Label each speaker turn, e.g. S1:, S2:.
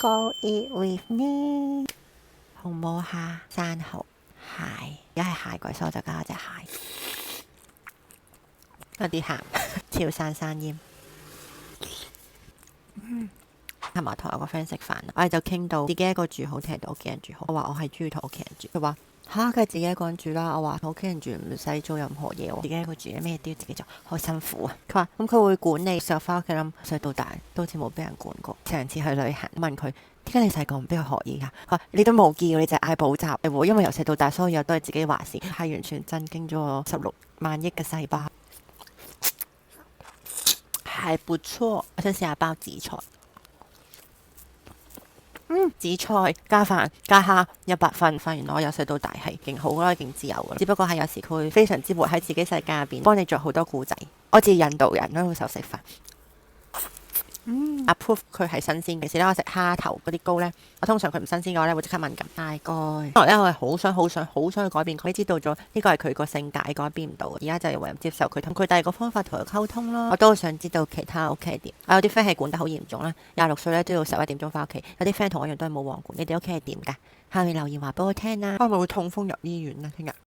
S1: Fall it with me。紅毛蝦、生蠔、蟹，而家係蟹季，所以我就加咗隻蟹，有啲鹹，潮汕生腌。同埋同我個 friend 食飯，我哋就傾到自己一個住好定係同屋企人住好。我話我係中意同屋企人住，佢話吓，梗係自己一個人住啦。我話同屋企人住唔使做任何嘢，自己一個住咩都要自己做，好辛苦啊。佢話咁佢會管你，成日翻屋企諗，細到大都好似冇俾人管過。上次去旅行問佢點解你細個唔俾佢學嘢㗎？佢話你都冇叫，你就嗌補習。因為由細到大所有嘢都係自己話事，係完全震驚咗我16萬億嘅細胞。係不錯，我想試下包紫菜。紫菜加飯加蝦100分，發現我由細到大係勁好啦，勁自由噶。只不過係有時佢會非常之活喺自己世界入邊，幫你做好多故仔。我似印度人咯，好手食飯。approve 佢係新鮮嘅。時咧我食蝦頭嗰啲膏呢，我通常佢唔新鮮嘅話呢會即刻敏感。大概後來咧我係好想去改變佢，知道咗呢個係佢個性格，改變唔到。而家就係唯有接受佢，同佢第二個方法同佢溝通咯。我都好想知道其他屋企係點。我有啲 friend 係管得好嚴重啦，26歲咧都要11點鐘翻屋企。有啲 friend 同我一樣都係冇王管。你哋屋企係點㗎？下面留言話俾我聽啦。可能會痛風入醫院啊？聽日。